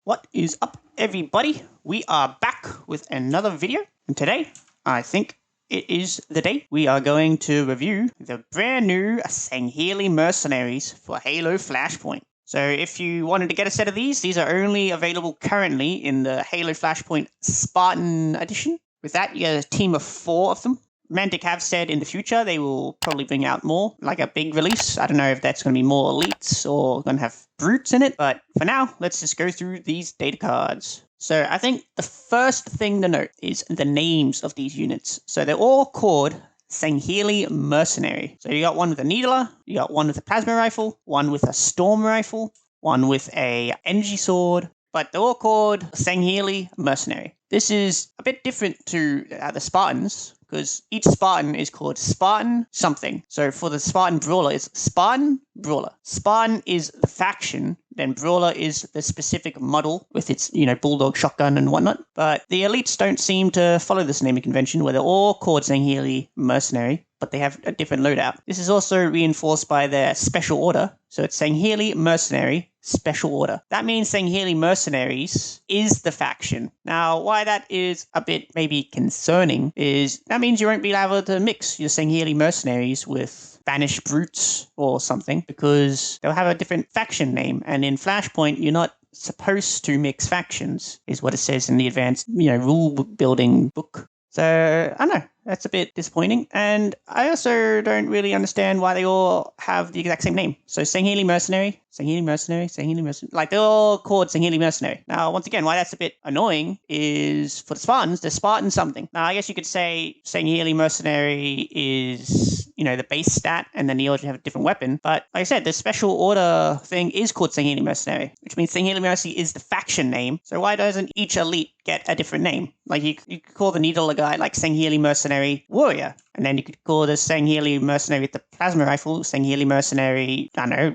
What is up, everybody? We are back with another video, and today, I think it is the day we are going to review the brand new Sangheili Mercenaries for Halo Flashpoint. So if you wanted to get a set of these are only available currently in the Halo Flashpoint Spartan edition. With that, you get a team of 4 of them. Mantic have said in the future they will probably bring out more, like a big release. I don't know if that's going to be more elites or going to have brutes in it, but for now, let's just go through these data cards. So I think the first thing to note is the names of these units. So they're all called Sangheili Mercenary. So you got one with a needler, you got one with a plasma rifle, one with a storm rifle, one with a energy sword, but they're all called Sangheili Mercenary. This is a bit different to the Spartans, because each Spartan is called Spartan something. So for the Spartan Brawler, it's Spartan Brawler. Spartan is the faction, then Brawler is the specific model with its, bulldog shotgun and whatnot. But the elites don't seem to follow this naming convention, where they're all called Sangheili Mercenary, but they have a different loadout. This is also reinforced by their special order. So it's Sangheili Mercenary Special Order. That means Sangheili Mercenaries is the faction. Now, why that is a bit maybe concerning is that means you won't be able to mix your Sangheili Mercenaries with Banished Brutes or something, because they'll have a different faction name. And in Flashpoint, you're not supposed to mix factions, is what it says in the advanced, rule building book. So, I don't know, that's a bit disappointing. And I also don't really understand why they all have the exact same name. So, Sangheili Mercenary, Sangheili Mercenary, Sangheili Mercenary. Like, they're all called Sangheili Mercenary. Now, once again, why that's a bit annoying is for the Spartans, they're Spartan something. Now, I guess you could say Sangheili Mercenary is, the base stat, and then you also have a different weapon. But, like I said, the special order thing is called Sangheili Mercenary, which means Sangheili Mercenary is the faction name. So, why doesn't each elite get a different name? Like, you could call the needler guy, like, Sangheili Mercenary Warrior. And then you could call the Sangheili Mercenary with the plasma rifle, Sangheili Mercenary,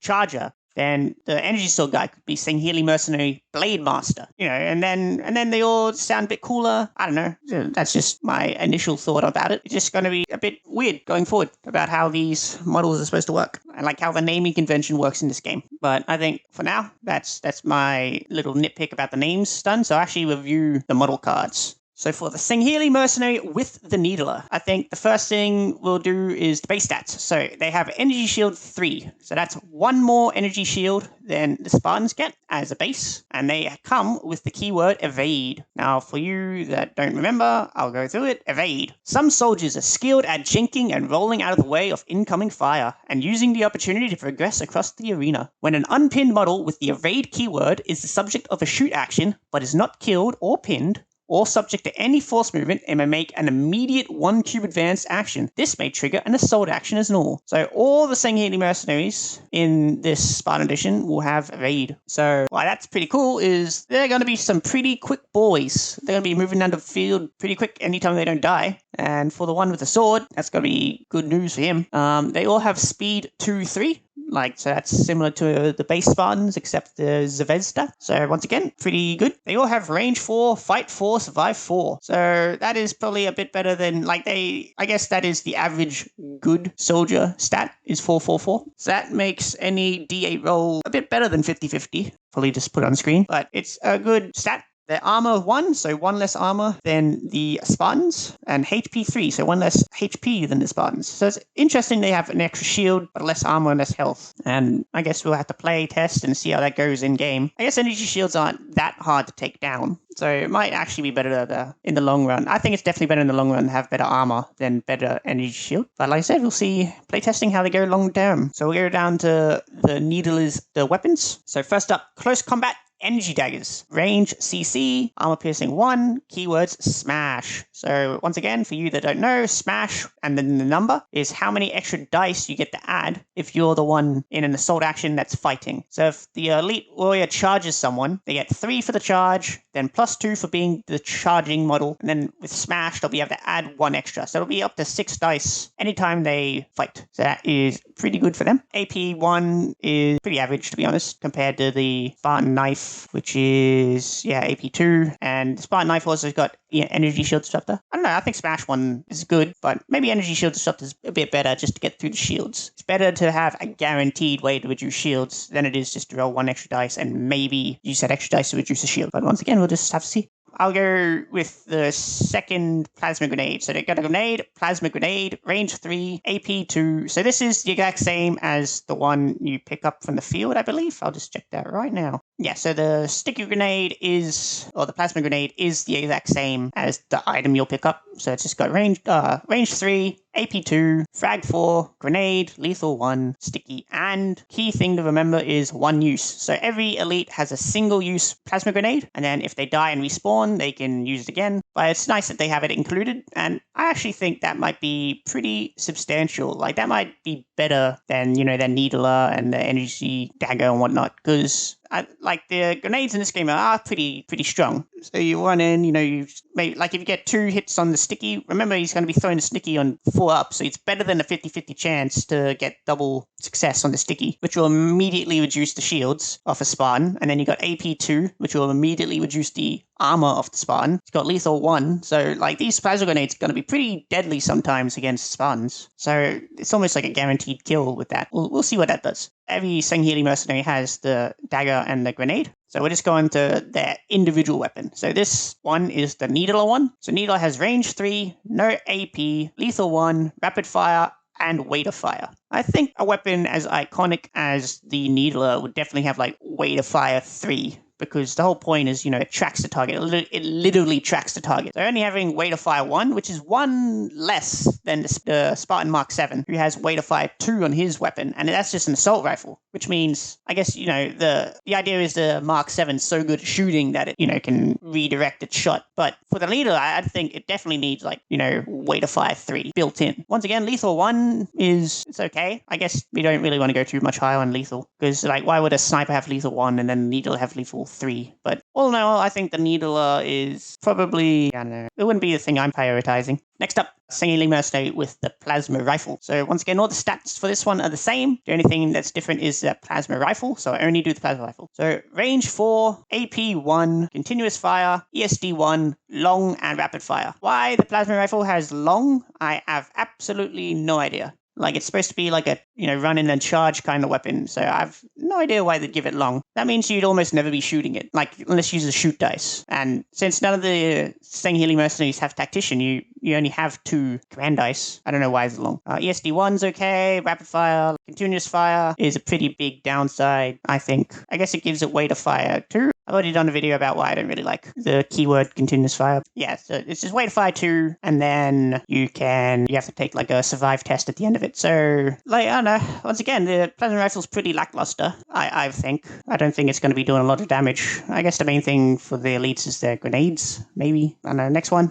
Charger. Then the energy sword guy could be Sangheili Mercenary Blade Master, and then they all sound a bit cooler. I don't know. That's just my initial thought about it. It's just going to be a bit weird going forward about how these models are supposed to work and like how the naming convention works in this game. But I think for now, that's my little nitpick about the names done. So I'll actually review the model cards. So for the Sangheili Mercenary with the Needler, I think the first thing we'll do is the base stats. So they have Energy Shield 3. So that's 1 more Energy Shield than the Spartans get as a base. And they come with the keyword Evade. Now for you that don't remember, I'll go through it. Evade. Some soldiers are skilled at jinking and rolling out of the way of incoming fire and using the opportunity to progress across the arena. When an unpinned model with the Evade keyword is the subject of a shoot action but is not killed or pinned, or subject to any force movement, and may make an immediate 1 cube advanced action. This may trigger an assault action as normal. So all the Sangheili Mercenaries in this Spartan edition will have Evade. So why that's pretty cool is they're going to be some pretty quick boys. They're going to be moving down the field pretty quick anytime they don't die. And for the one with the sword, that's going to be good news for him. They all have speed 2-3. So that's similar to the base Spartans, except the Zvezda. So once again, pretty good. They all have range 4, fight 4, survive 4. So that is probably a bit better than, I guess that is the average good soldier stat is 4-4-4. So that makes any D8 roll a bit better than 50-50. Probably just put it on screen. But it's a good stat. Their armor 1, so 1 less armor than the Spartans, and HP 3, so 1 less HP than the Spartans. So it's interesting they have an extra shield, but less armor and less health. And I guess we'll have to play test and see how that goes in game. I guess energy shields aren't that hard to take down, so it might actually be better in the long run. I think it's definitely better in the long run to have better armor than better energy shield. But like I said, we'll see play testing how they go long term. So we'll go down to the weapons. So first up, close combat. Energy daggers, range CC, armor piercing 1, keywords smash. So once again, for you that don't know, smash and then the number is how many extra dice you get to add if you're the one in an assault action that's fighting. So if the elite warrior charges someone, they get 3 for the charge, then +2 for being the charging model, and then with smash they'll be able to add 1 extra. So it'll be up to 6 dice anytime they fight. So that is pretty good for them. AP 1 is pretty average, to be honest, compared to the Spartan knife knife, which is, yeah, AP2. And the Spartan knife also got energy shield disruptor. I don't know, I think Smash 1 is good, but maybe energy shield disruptor is a bit better just to get through the shields. It's better to have a guaranteed way to reduce shields than it is just to roll 1 extra dice and maybe use that extra dice to reduce the shield. But once again, we'll just have to see. I'll go with the second plasma grenade. So they got a grenade, plasma grenade, range 3, AP 2. So this is the exact same as the one you pick up from the field, I believe. I'll just check that right now. Yeah, so the sticky grenade is, or the plasma grenade is the exact same as the item you'll pick up. So it's just got range 3, AP 2, frag 4, grenade, lethal 1, sticky, and key thing to remember is 1 use. So every elite has a single use plasma grenade, and then if they die and respawn, they can use it again. But it's nice that they have it included, and I actually think that might be pretty substantial. Like, that might be better than, than Needler and the energy dagger and whatnot, because like the grenades in this game are pretty strong. So you run in, you maybe, like if you get 2 hits on the sticky, remember he's going to be throwing the sticky on 4 up, so it's better than a 50-50 chance to get double success on the sticky, which will immediately reduce the shields off a Spartan. And then you got AP2, which will immediately reduce the armor of the Spartan. It's got lethal 1, so like these plasma grenades are going to be pretty deadly sometimes against Spartans. So it's almost like a guaranteed kill with that. We'll see what that does. Every Sangheili Mercenary has the dagger and the grenade. So we're just going to their individual weapon. So this one is the Needler one. So Needler has range 3, no AP, lethal 1, rapid fire, and weight of fire. I think a weapon as iconic as the Needler would definitely have like weight of fire 3. Because the whole point is, it tracks the target. It literally tracks the target. So only having weight of fire 1, which is 1 less than the Spartan Mark 7, who has weight of fire 2 on his weapon, and that's just an assault rifle, which means, I guess, the idea is the Mark 7 is so good at shooting that it, can redirect its shot. But for the Needler, I think it definitely needs, like, weight of fire 3 built in. Once again, lethal 1 it's okay. I guess we don't really want to go too much higher on lethal, because, like, why would a sniper have lethal 1 and then Needler have lethal 3? But all in all, I think the Needler is probably, I don't know, it wouldn't be the thing I'm prioritizing. Next up, Sangheili Mercenary with the plasma rifle. So once again, all the stats for this one are the same. The only thing that's different is the plasma rifle, so I only do the plasma rifle. So range 4, AP 1, continuous fire, ESD 1, long, and rapid fire. Why the plasma rifle has long, I have absolutely no idea. Like, it's supposed to be like a, run in and charge kind of weapon, so I've no idea why they'd give it long. That means you'd almost never be shooting it, like, unless you use a shoot dice. And since none of the Sangheili Mercenaries have Tactician, you only have 2 command dice. I don't know why it's long. ESD 1's okay, rapid fire, continuous fire is a pretty big downside, I think. I guess it gives it weight of fire 2. I've already done a video about why I don't really like the keyword continuous fire. Yeah, so it's just weight of fire 2, and then you have to take like a survive test at the end of it. So, like, I don't know. Once again, the plasma rifle's pretty lackluster, I think. I don't think it's going to be doing a lot of damage. I guess the main thing for the elites is their grenades, maybe. I don't know, next one.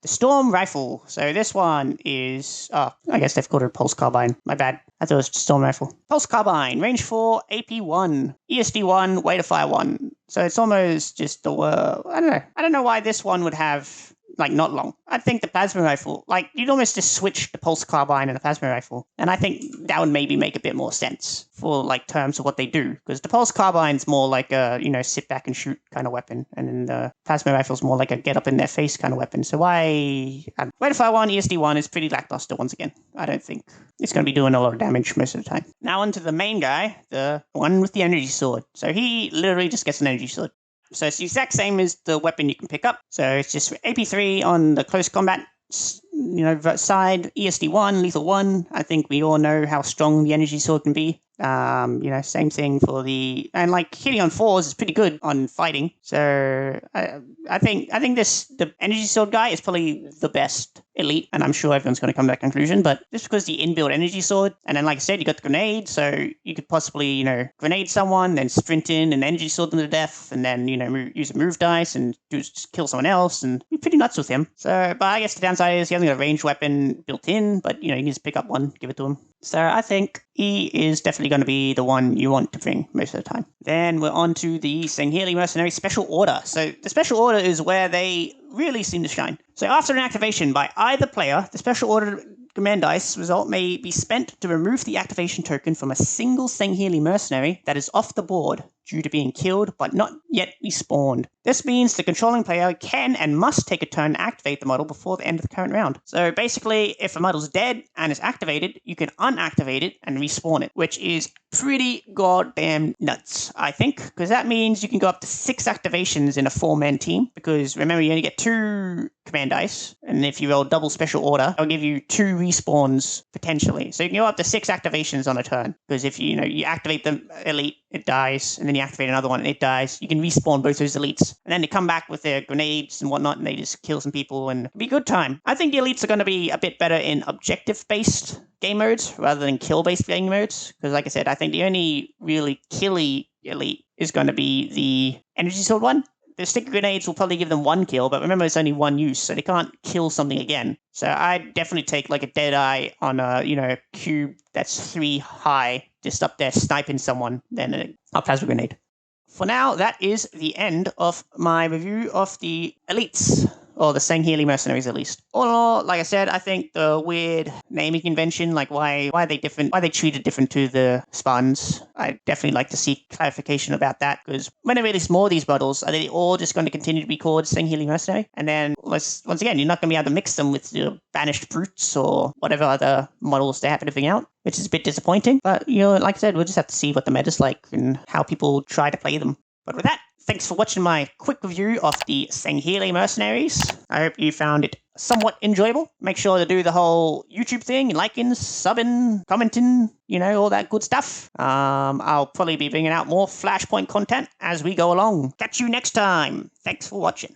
The Storm Rifle. So this one is, I guess they've called it a Pulse Carbine. My bad. I thought it was Storm Rifle. Pulse Carbine, range 4, AP 1, ESD 1, weight of fire 1. So it's almost just I don't know. I don't know why this one would have, like, not long. I think the plasma rifle, like, you'd almost just switch the Pulse Carbine and the plasma rifle. And I think that would maybe make a bit more sense for, like, terms of what they do. Because the Pulse Carbine's more like a, sit back and shoot kind of weapon. And then the plasma rifle's more like a get up in their face kind of weapon. So why... Weight of Fire 1, ESD 1 is pretty lackluster once again. I don't think it's going to be doing a lot of damage most of the time. Now onto the main guy, the one with the energy sword. So he literally just gets an energy sword. So it's the exact same as the weapon you can pick up. So it's just AP3 on the close combat, side, ESD 1, lethal 1. I think we all know how strong the energy sword can be. Same thing for and like hitting on 4s is pretty good on fighting. So I think the energy sword guy is probably the best elite, and I'm sure everyone's going to come to that conclusion. But just because the inbuilt energy sword, and then like I said, you got the grenade, so you could possibly grenade someone, then sprint in and energy sword them to death, and then use a move dice and just kill someone else, and be pretty nuts with him. So, but I guess the downside is he hasn't got a ranged weapon built in, but you can just pick up one, give it to him. So I think he is definitely going to be the one you want to bring most of the time. Then we're on to the Sangheili Mercenary Special Order. So the Special Order is where they really seem to shine. So after an activation by either player, the Special Order command dice result may be spent to remove the activation token from a single Sangheili Mercenary that is off the board due to being killed but not yet respawned. This means the controlling player can and must take a turn to activate the model before the end of the current round. So basically, if a model's dead and is activated, you can unactivate it and respawn it, which is pretty goddamn nuts, I think, because that means you can go up to 6 activations in a 4-man team, because remember, you only get 2 command dice, and if you roll double special order, it'll give you 2 respawns potentially. So you can go up to 6 activations on a turn, because if you activate the elite, it dies, and then you activate another one and it dies. You can respawn both those elites, and then they come back with their grenades and whatnot, and they just kill some people, and it'll be a good time. I think the elites are going to be a bit better in objective-based game modes rather than kill-based game modes, because like I said, I think the only really killy elite is going to be the energy sword one. The stick grenades will probably give them 1 kill, but remember it's only 1 use, so they can't kill something again. So I'd definitely take like a Deadeye on a cube that's 3 high, just up there sniping someone, then a plasma grenade. For now, that is the end of my review of the elites, or the Sangheili Mercenaries at least. All in all, like I said, I think the weird naming convention, like why they treated different to the Spartans, I'd definitely like to see clarification about that, because when they release more of these models, are they all just going to continue to be called Sangheili Mercenary? And then, once again, you're not going to be able to mix them with the Banished Brutes or whatever other models they happen to bring out, which is a bit disappointing. But, like I said, we'll just have to see what the meta's like and how people try to play them. But with that, thanks for watching my quick review of the Sangheili Mercenaries. I hope you found it somewhat enjoyable. Make sure to do the whole YouTube thing, liking, subbing, commenting, all that good stuff. I'll probably be bringing out more Flashpoint content as we go along. Catch you next time. Thanks for watching.